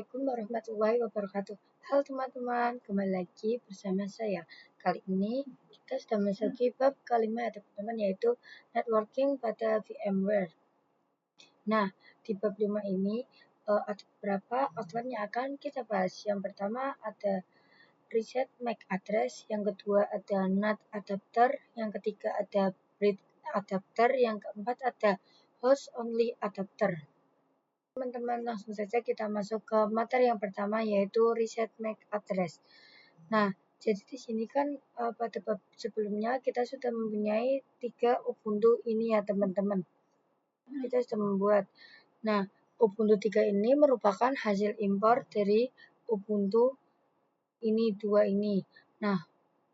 Assalamualaikum warahmatullahi wabarakatuh. Halo teman-teman, kembali lagi bersama saya. Kali ini kita sudah memasuki bab kelima ya teman-teman, yaitu networking pada VMware. Nah, di bab 5 ini ada beberapa outline yang akan kita bahas. Yang pertama ada reset MAC address, yang kedua ada NAT adapter, yang ketiga ada bridge adapter, yang keempat ada host only adapter. Teman-teman, langsung saja kita masuk ke materi yang pertama, yaitu reset MAC address. Nah, jadi di sini kan pada bab sebelumnya kita sudah mempunyai 3 Ubuntu ini ya teman-teman. Kita sudah membuat. Nah, Ubuntu 3 ini merupakan hasil impor dari Ubuntu ini 2 ini. Nah,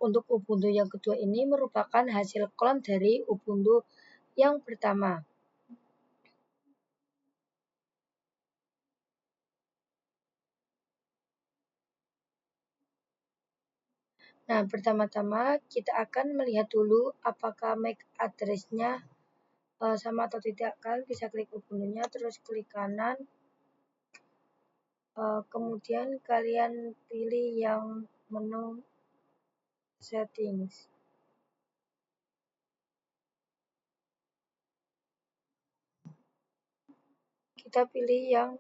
untuk Ubuntu yang kedua ini merupakan hasil klon dari Ubuntu yang pertama. Nah, pertama-tama kita akan melihat dulu apakah MAC address-nya sama atau tidak. Kalian bisa klik Ubuntu-nya, terus klik kanan, kemudian kalian pilih yang menu settings. Kita pilih yang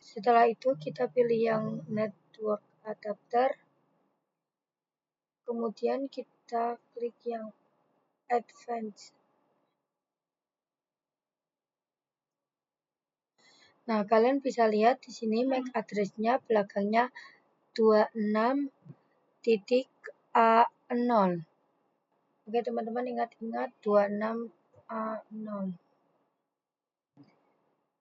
setelah itu kita pilih yang network adapter, kemudian kita klik yang advanced. Nah, kalian bisa lihat di sini MAC address-nya belakangnya 26.A0. Oke, teman-teman ingat-ingat 26A0.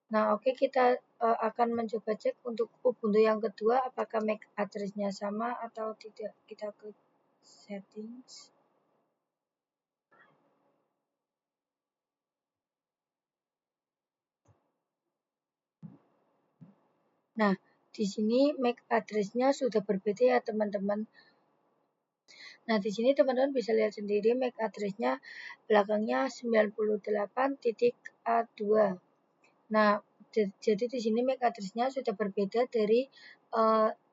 Nah, oke, kita akan mencoba cek untuk Ubuntu yang kedua apakah MAC address-nya sama atau tidak. Kita klik settings. Nah, di sini MAC address-nya sudah berbeda ya teman-teman. Nah, di sini teman-teman bisa lihat sendiri MAC address-nya belakangnya 98.A2. Nah, jadi di sini MAC address-nya sudah berbeda dari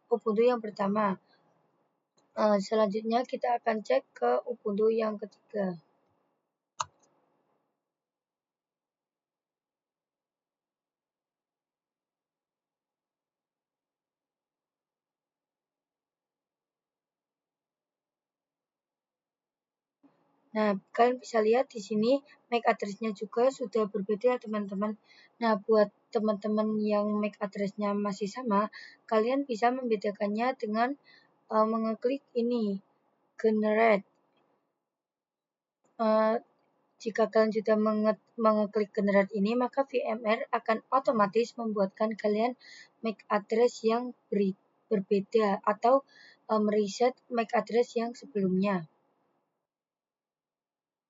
Ubuntu yang pertama. Selanjutnya kita akan cek ke Ubuntu yang ketiga. Nah, kalian bisa lihat di sini MAC address-nya juga sudah berbeda ya teman-teman. Nah, buat teman-teman yang MAC address-nya masih sama, kalian bisa membedakannya dengan mengeklik ini, generate. Jika kalian sudah mengeklik generate ini, maka VMware akan otomatis membuatkan kalian MAC address yang berbeda atau mereset MAC address yang sebelumnya.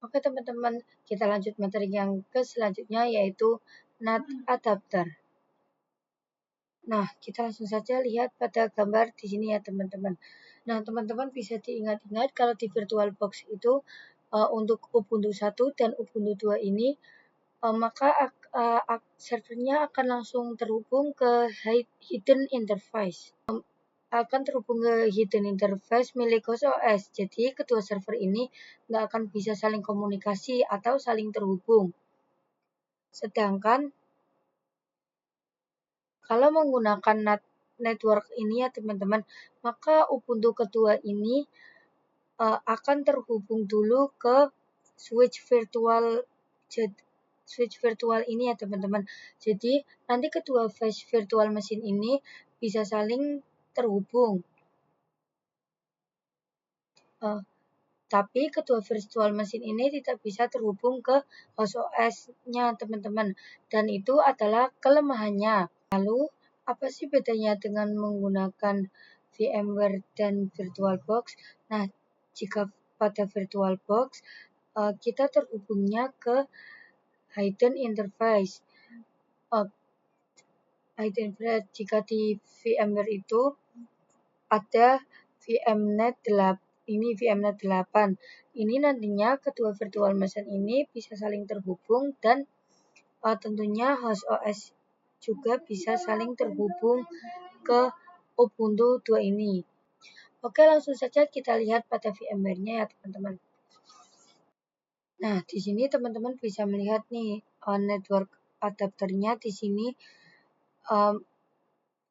Oke teman-teman, kita lanjut materi yang ke selanjutnya, yaitu NAT adapter. Nah, kita langsung saja lihat pada gambar di sini ya teman-teman. Nah, teman-teman bisa diingat-ingat kalau di VirtualBox itu untuk Ubuntu 1 dan Ubuntu 2 ini maka servernya akan langsung terhubung ke hidden interface. Akan terhubung ke hidden interface milik HostOS. Jadi kedua server ini nggak akan bisa saling komunikasi atau saling terhubung. Sedangkan kalau menggunakan network ini ya teman-teman, maka Ubuntu kedua ini akan terhubung dulu ke switch virtual ini ya teman-teman. Jadi nanti kedua virtual mesin ini bisa saling terhubung. Tapi kedua virtual mesin ini tidak bisa terhubung ke host OS-nya teman-teman. Dan itu adalah kelemahannya. Lalu, apa sih bedanya dengan menggunakan VMware dan VirtualBox? Nah, jika pada VirtualBox, kita terhubungnya ke hidden interface. Hidden interface jika di VMware itu ada VMnet 8. Ini VMnet 8. Ini nantinya kedua virtual machine ini bisa saling terhubung dan tentunya host OS juga bisa saling terhubung ke Ubuntu 2 ini. Oke, langsung saja kita lihat pada VMware-nya ya teman-teman. Nah, di sini teman-teman bisa melihat nih network adapternya. Di sini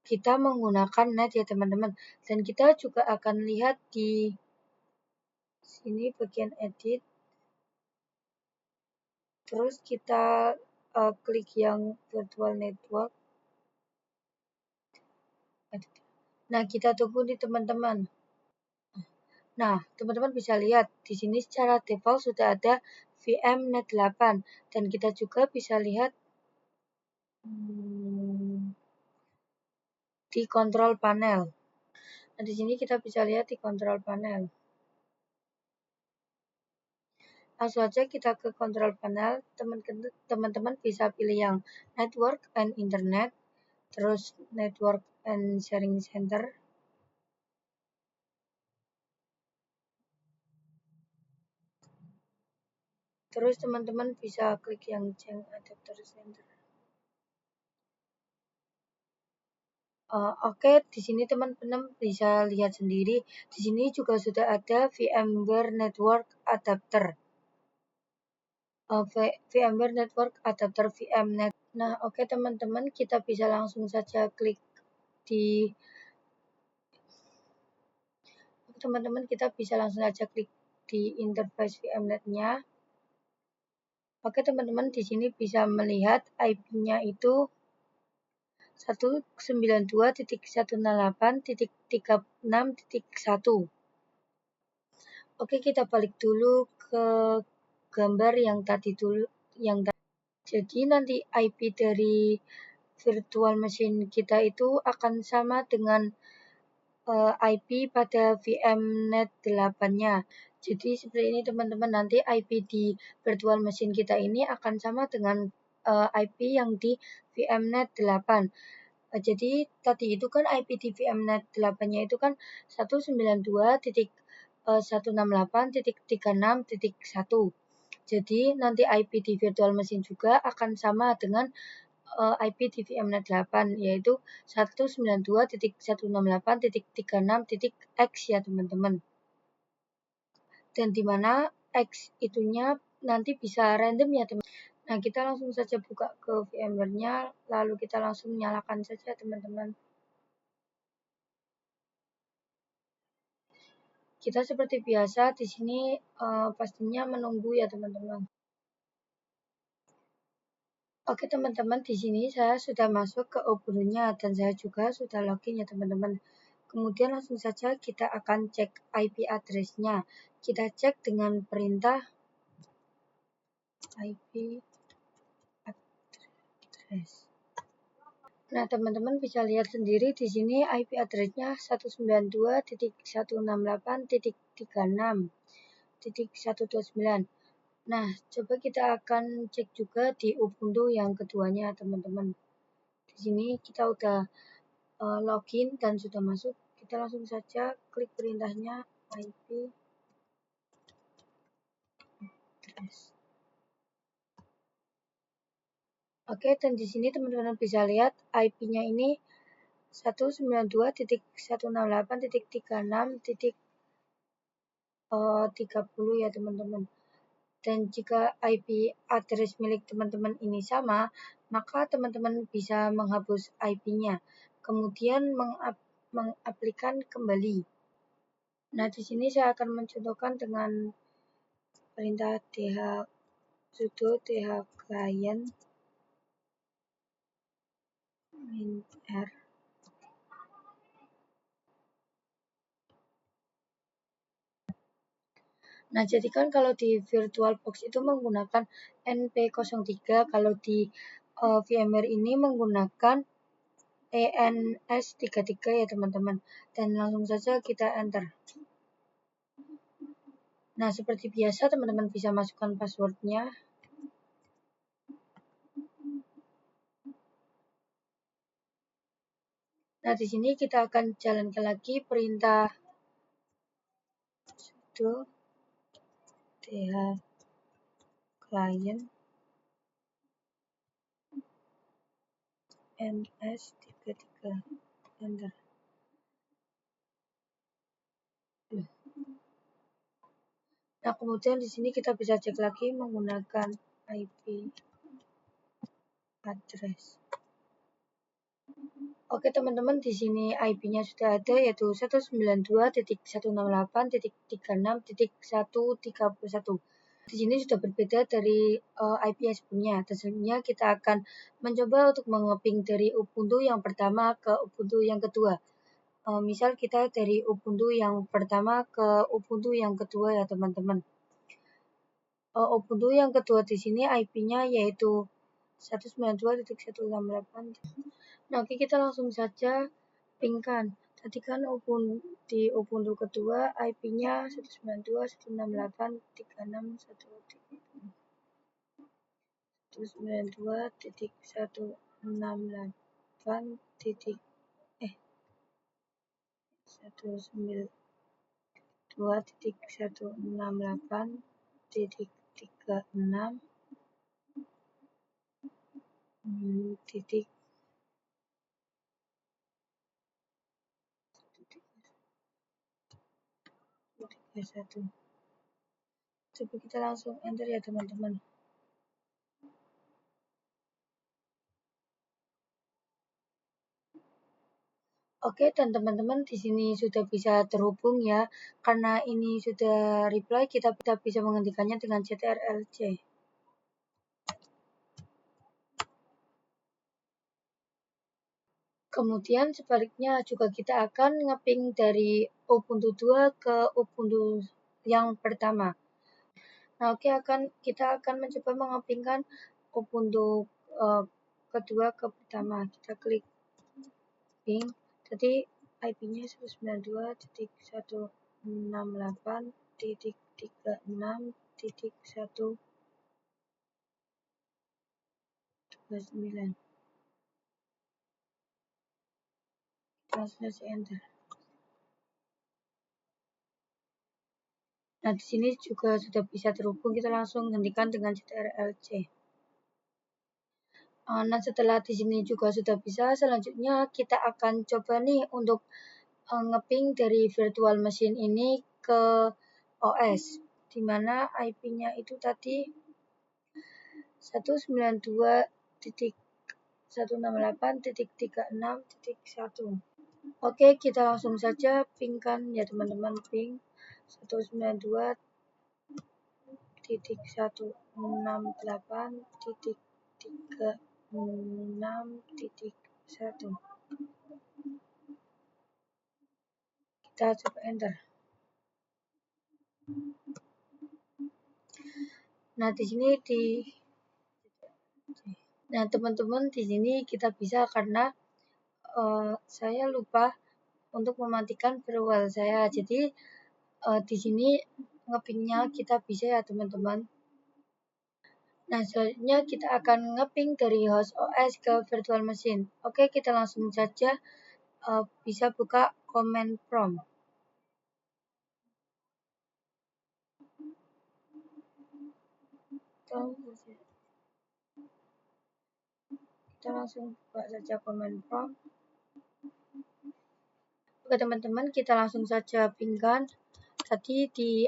kita menggunakan NAT ya teman-teman. Dan kita juga akan lihat di sini bagian edit. Terus kita klik yang virtual network. Nah, kita tunggu nih teman-teman. Nah, teman-teman bisa lihat di sini secara default sudah ada VMnet 8 dan kita juga bisa lihat di control panel. Nah, di sini kita bisa lihat di control panel. Langsung saja kita ke control panel, teman-teman bisa pilih yang network and internet, terus network and sharing center. Terus teman-teman bisa klik yang change adapter center. Oke, di sini teman-teman bisa lihat sendiri. Di sini juga sudah ada VMware Network Adapter. VMware Network Adapter VMnet. Nah, oke teman-teman, kita bisa langsung saja klik di teman-teman kita bisa langsung saja klik di interface VMnet-nya. Oke teman-teman, di sini bisa melihat IP-nya itu 192.168.36.1. Oke, kita balik dulu ke gambar yang tadi dulu. Jadi nanti IP dari virtual machine kita itu akan sama dengan IP pada VMnet 8-nya. Jadi seperti ini teman-teman, nanti IP di virtual machine kita ini akan sama dengan IP yang di VMnet 8. Jadi tadi itu kan IP di VMnet 8-nya itu kan 192.168.36.1. Jadi nanti IP di virtual machine juga akan sama dengan IP di VMnet 8 yaitu 192.168.36.x ya teman-teman. Dan dimana X itunya nanti bisa random ya teman-teman. Nah, kita langsung saja buka ke VMware-nya, lalu kita langsung nyalakan saja teman-teman. Kita seperti biasa di sini pastinya menunggu ya teman-teman. Oke teman-teman, di sini saya sudah masuk ke Ubuntu-nya dan saya juga sudah login ya teman-teman. Kemudian langsung saja kita akan cek IP address-nya. Kita cek dengan perintah IP address. Nah, teman-teman bisa lihat sendiri di sini IP address-nya 192.168.36.129. Nah, coba kita akan cek juga di Ubuntu yang keduanya, teman-teman. Di sini kita udah login dan sudah masuk. Kita langsung saja klik perintahnya IP address. Oke, dan di sini teman-teman bisa lihat IP-nya ini 192.168.36.30 ya teman-teman. Dan jika IP address milik teman-teman ini sama, maka teman-teman bisa menghapus IP-nya, kemudian mengaplikan kembali. Nah, di sini saya akan mencontohkan dengan perintah sudo th client -r. Nah, jadi kan kalau di VirtualBox itu menggunakan NP03, kalau di VMware ini menggunakan ENS33 ya teman-teman. Dan langsung saja kita enter. Nah, seperti biasa teman-teman bisa masukkan passwordnya. Nah, di sini kita akan jalankan lagi perintah sudo th client NS33 enter. Nah, kemudian di sini kita bisa cek lagi menggunakan IP address. Oke teman-teman, di sini IP-nya sudah ada, yaitu 192.168.36.131. Di sini sudah berbeda dari IP yang sebelumnya. Dan selanjutnya kita akan mencoba untuk mengeping dari Ubuntu yang pertama ke Ubuntu yang kedua. Misal kita dari Ubuntu yang pertama ke Ubuntu yang kedua ya teman-teman. Ubuntu yang kedua di sini IP-nya yaitu 192.168. Nah, oke, kita langsung saja pingkan. Tadi kan di Ubuntu kedua IP-nya 192.168.36.1. Coba kita langsung enter ya teman-teman. Oke, dan teman-teman di sini sudah bisa terhubung ya. Karena ini sudah reply, kita bisa menghentikannya dengan CTRL-C. Kemudian sebaliknya juga kita akan ngeping dari Ubuntu 2 ke Ubuntu yang pertama. Nah, oke, kita akan mencoba mengepingkan Ubuntu kedua ke pertama. Kita klik ping. Tadi IP-nya 192.168.36.129. Langsung saja enter. Nah, di sini juga sudah bisa terhubung, kita langsung hentikan dengan CTRL-C. Nah, setelah di sini juga sudah bisa, selanjutnya kita akan coba nih untuk ngeping dari virtual machine ini ke OS, di mana IP-nya itu tadi 192.168.36.1. Oke, kita langsung saja pingkan ya teman-teman, ping 192.168.36.1. Kita coba enter. Nah, di sini Nah, teman-teman, di sini kita bisa karena saya lupa untuk mematikan firewall saya. Jadi di sini ngepingnya kita bisa ya teman-teman. Nah, selanjutnya kita akan ngeping dari host OS ke virtual machine. Oke, kita langsung saja bisa buka command prompt. Kita langsung buka saja command prompt. Oke teman-teman, kita langsung saja pingkan. Tadi di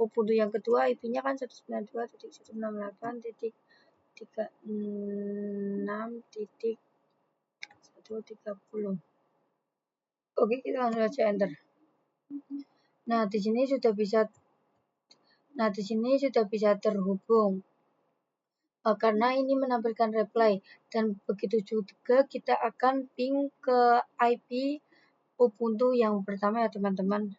Ubuntu yang kedua IP-nya kan 192.168.36.130. Oke, kita langsung saja enter. Nah, di sini sudah bisa terhubung. Karena ini menampilkan reply, dan begitu juga kita akan ping ke IP Ubuntu yang pertama ya teman-teman.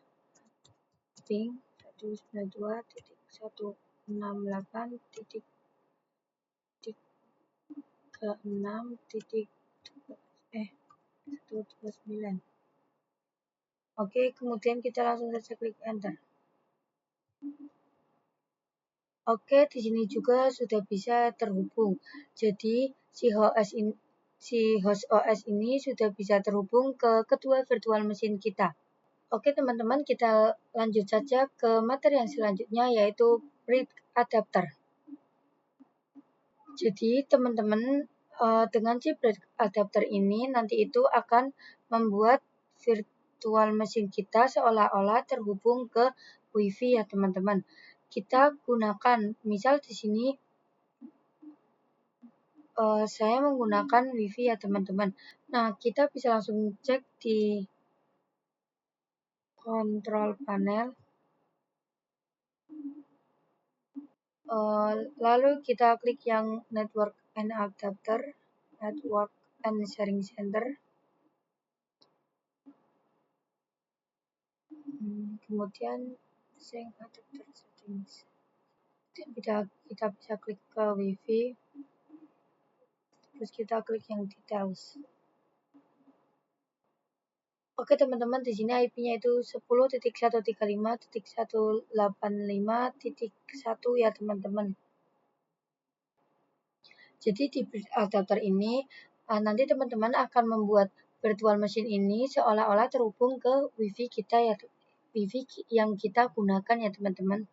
Ping 192.168.36.129. Oke, kemudian kita langsung saja klik enter. Oke, di sini juga sudah bisa terhubung. Jadi si host OS ini sudah bisa terhubung ke kedua virtual machine kita. Oke teman-teman, kita lanjut saja ke materi yang selanjutnya, yaitu bridge adapter. Jadi teman-teman Dengan chip adapter ini nanti itu akan membuat virtual machine kita seolah-olah terhubung ke WiFi ya teman-teman. Kita gunakan, misal di sini saya menggunakan WiFi ya teman-teman. Nah, kita bisa langsung cek di kontrol panel. Lalu kita klik yang Network and Adapter, Network and Sharing Center. Kemudian Sharing Adapter Settings. Kita bisa klik ke WiFi. Terus kita klik yang Details. Oke teman-teman, di sini IP-nya itu 10.135.185.1 ya teman-teman. Jadi di adapter ini nanti teman-teman akan membuat virtual machine ini seolah-olah terhubung ke WiFi kita ya, WiFi yang kita gunakan ya teman-teman.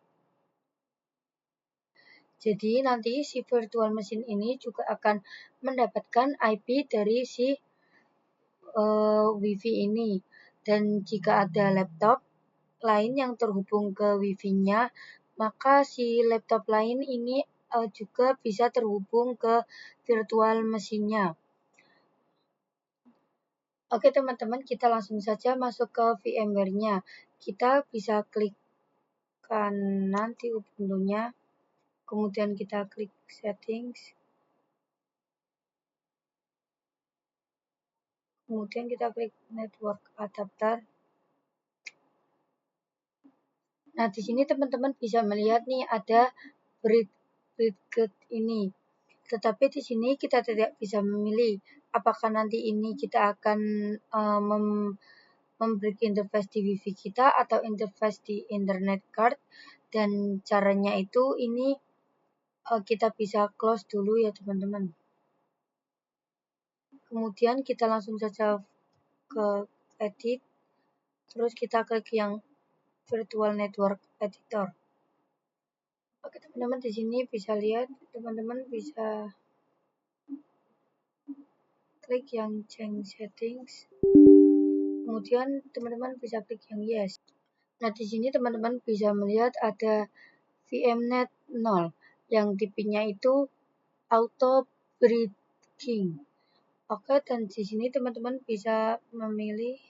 Jadi nanti si virtual machine ini juga akan mendapatkan IP dari si WiFi ini. Dan jika ada laptop lain yang terhubung ke WiFi-nya, maka si laptop lain ini juga bisa terhubung ke virtual machine-nya. Oke teman-teman, kita langsung saja masuk ke VMware-nya. Kita bisa klik kanan di Ubuntu-nya, kemudian kita klik Settings, kemudian kita klik Network Adapter. Nah, di sini teman-teman bisa melihat nih ada Bridged ini. Tetapi di sini kita tidak bisa memilih apakah nanti ini kita akan memberi interface di WiFi kita atau interface di internet card, dan caranya itu ini kita bisa close dulu ya teman-teman. Kemudian kita langsung saja ke edit, terus kita klik yang virtual network editor. Oke teman-teman, di sini bisa lihat, teman-teman bisa klik yang change settings. Kemudian teman-teman bisa klik yang yes. Nah, di sini teman-teman bisa melihat ada VMnet 0 yang tipinya itu auto bridging. Oke, dan di sini teman-teman bisa memilih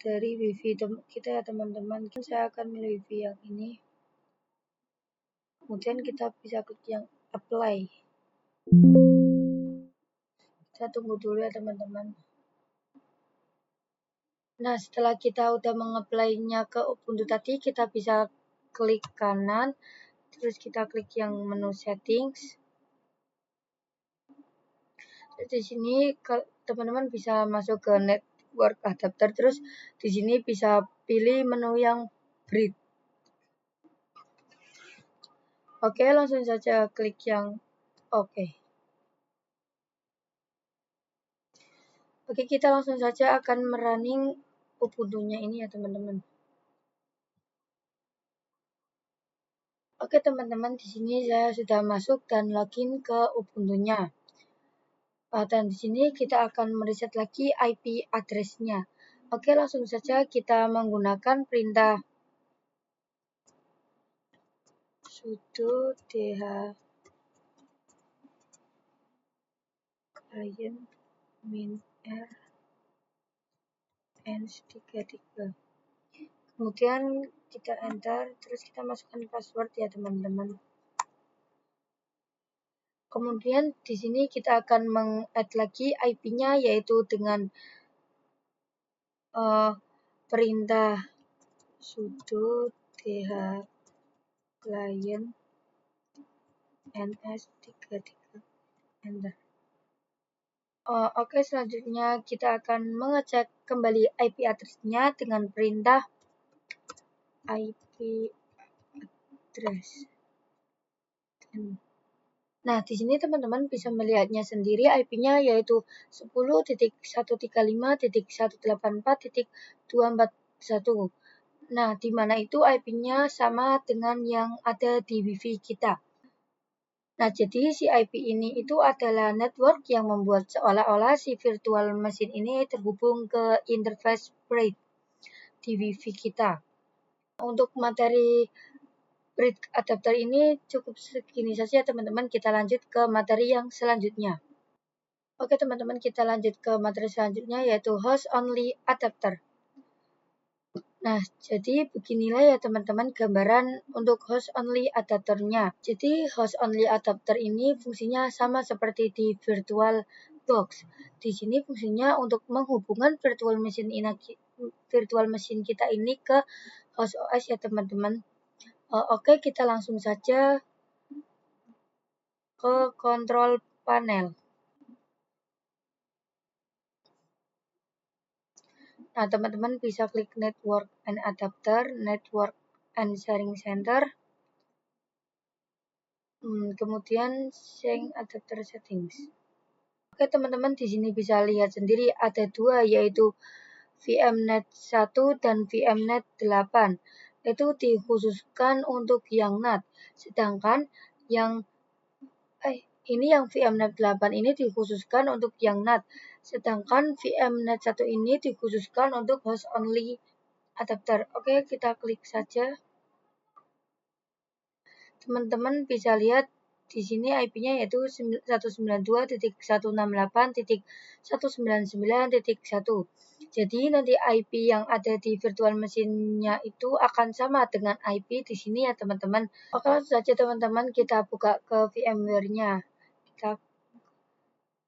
dari WiFi kita ya teman-teman. Saya akan milih WiFi yang ini. Kemudian kita bisa klik yang apply. Kita tunggu dulu ya teman-teman. Nah, setelah kita udah mengapply-nya ke Ubuntu tadi, kita bisa klik kanan, terus kita klik yang menu settings. Di sini teman-teman bisa masuk ke network adapter, terus di sini bisa pilih menu yang bridge. Oke, langsung saja klik yang oke. Oke, kita langsung saja akan merunning Ubuntu-nya ini ya teman-teman. Oke teman-teman, di sini saya sudah masuk dan login ke Ubuntu-nya. Dan di sini kita akan mereset lagi IP address-nya. Oke, langsung saja kita menggunakan perintah sudo dh client -r -n33. Kemudian kita enter, terus kita masukkan password ya teman-teman. Kemudian di sini kita akan meng-add lagi IP-nya, yaitu dengan perintah sudo dh client ns33, enter. Oke, selanjutnya kita akan mengecek kembali IP address-nya dengan perintah IP address. Nah, di sini teman-teman bisa melihatnya sendiri, IP-nya yaitu 10.135.184.241. Nah, di mana itu IP-nya sama dengan yang ada di WiFi kita. Nah, jadi si IP ini itu adalah network yang membuat seolah-olah si virtual machine ini terhubung ke interface bridge di WiFi kita. Untuk materi bridge adapter ini cukup segini saja teman-teman, kita lanjut ke materi yang selanjutnya. Oke teman-teman, kita lanjut ke materi selanjutnya yaitu host only adapter. Nah, jadi beginilah ya teman-teman gambaran untuk host only adapternya. Jadi host only adapter ini fungsinya sama seperti di virtual box. Di sini fungsinya untuk menghubungkan virtual machine kita ini ke host OS ya teman-teman. Oke, kita langsung saja ke kontrol panel. Nah, teman-teman bisa klik Network and Adapter, Network and Sharing Center, kemudian Sync Adapter Settings. Oke, teman-teman di sini bisa lihat sendiri ada dua, yaitu VMNet 1 dan VMNet 8. Itu dikhususkan untuk yang NAT. Sedangkan yang ini yang VMNet 8 ini dikhususkan untuk yang NAT. Sedangkan VMNet 1 ini dikhususkan untuk host only adapter. Oke, kita klik saja. Teman-teman bisa lihat di sini IP-nya yaitu 192.168.199.1. Jadi nanti IP yang ada di virtual machine-nya itu akan sama dengan IP di sini ya teman-teman. Oke, langsung saja teman-teman kita buka ke VMware-nya. Kita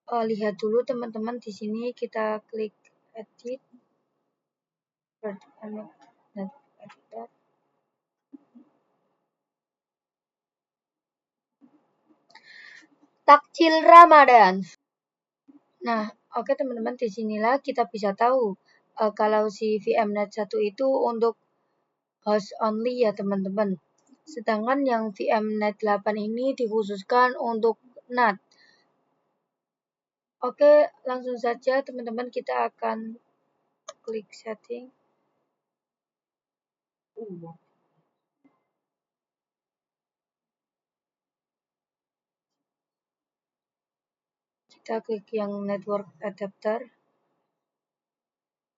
lihat dulu teman-teman di sini, kita klik edit. Takjil Ramadan. Nah, oke teman-teman, di sinilah kita bisa tahu kalau si VMNet 1 itu untuk host only ya teman-teman. Sedangkan yang VMNet 8 ini dikhususkan untuk NAT. Oke, langsung saja teman-teman kita akan klik setting. Kita klik yang network adapter.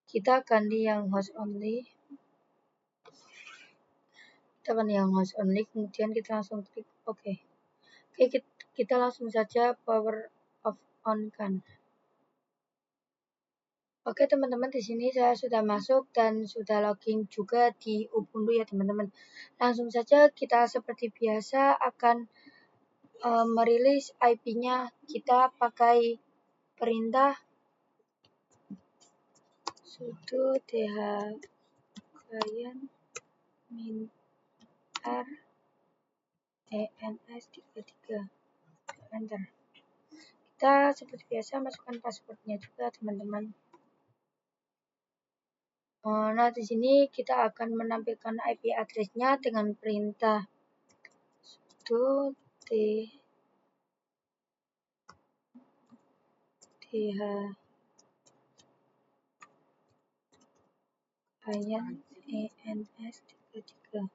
Kita ganti yang host only. Kita ganti yang host only, kemudian kita langsung klik OK. Oke, kita langsung saja power off on kan. Oke teman-teman, di sini saya sudah masuk dan sudah login juga di Ubuntu ya teman-teman. Langsung saja kita seperti biasa akan merilis IP-nya. Kita pakai perintah sudo th client -r ens33 enter. Kita seperti biasa masukkan passwordnya juga teman-teman. Nah, di sini kita akan menampilkan IP address-nya dengan perintah sudo th client ens33.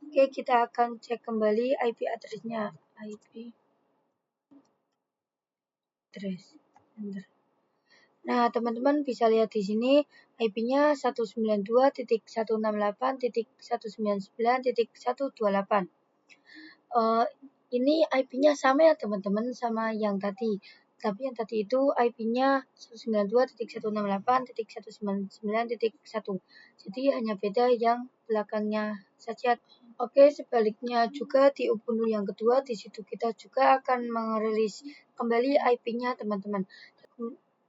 Oke, kita akan cek kembali IP address-nya. IP address. Nah, teman-teman bisa lihat di sini IP-nya 192.168.199.128. Ini IP-nya sama ya teman-teman sama yang tadi. Tapi yang tadi itu IP-nya 192.168.199.1. Jadi hanya beda yang belakangnya saja. Oke, sebaliknya juga di Ubuntu yang kedua, di situ kita juga akan merilis kembali IP-nya teman-teman.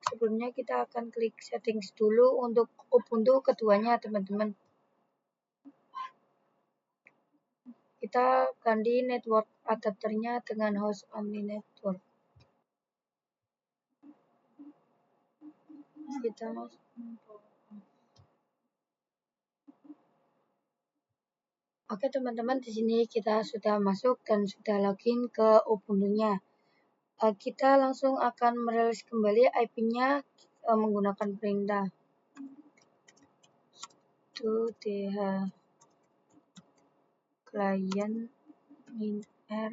Sebelumnya kita akan klik settings dulu untuk Ubuntu keduanya teman-teman. Kita ganti network adapternya dengan host only network. Kita Oke teman-teman, di sini kita sudah masuk dan sudah login ke Ubuntu-nya. Kita langsung akan merilis kembali IP-nya menggunakan perintah sudo dh client min_r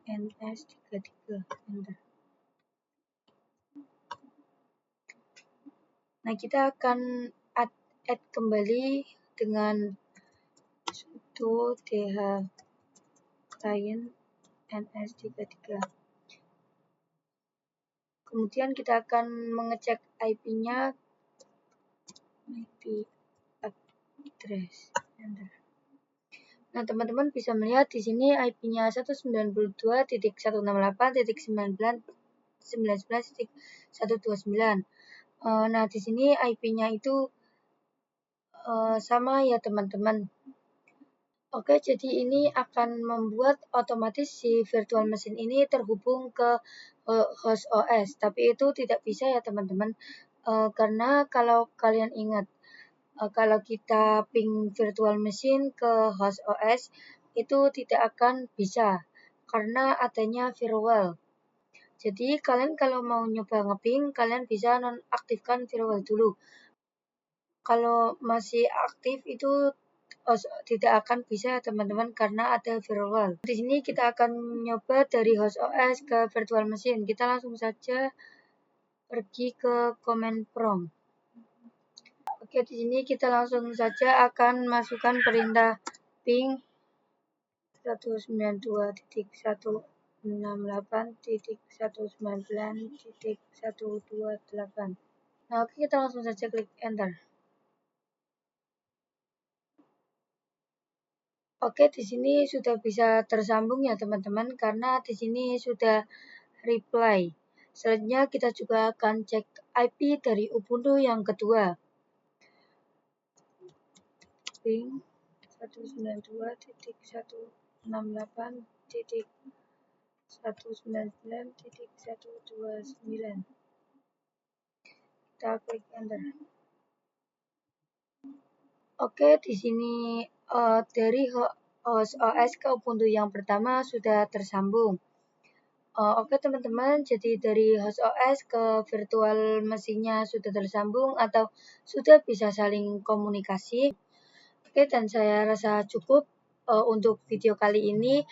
ns33 enter. Nah, kita akan add kembali dengan sudo dh client ns33. Kemudian kita akan mengecek IP-nya, IP address. Enter. Nah, teman-teman bisa melihat di sini IP-nya 192.168.19.129. Nah, di sini IP-nya itu sama ya, teman-teman. Oke, jadi ini akan membuat otomatis si virtual machine ini terhubung ke host OS. Tapi itu tidak bisa ya, teman-teman. Karena kalau kalian ingat, kalau kita ping virtual machine ke host OS, itu tidak akan bisa karena adanya firewall. Jadi kalian kalau mau nyoba ngeping, kalian bisa nonaktifkan firewall dulu. Kalau masih aktif itu tidak akan bisa teman-teman karena ada firewall. Di sini kita akan nyoba dari host OS ke virtual machine. Kita langsung saja pergi ke command prompt. Oke, di sini kita langsung saja akan masukkan perintah ping 192.168.119.128. Nah, oke, kita langsung saja klik enter. Oke, di sini sudah bisa tersambung ya teman-teman, karena di sini sudah reply. Selanjutnya kita juga akan cek IP dari Ubuntu yang kedua. Ping 192.168.199.129. Kita klik enter. Oke, di sini dari host OS ke Ubuntu yang pertama sudah tersambung. Oke teman-teman, jadi dari host OS ke virtual mesinnya sudah tersambung atau sudah bisa saling komunikasi. Oke, dan saya rasa cukup untuk video kali ini.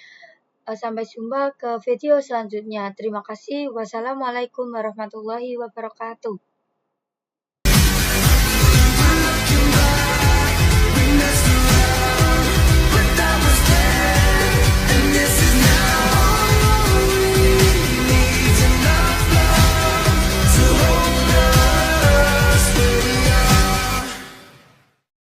Sampai jumpa ke video selanjutnya. Terima kasih. Wassalamualaikum warahmatullahi wabarakatuh.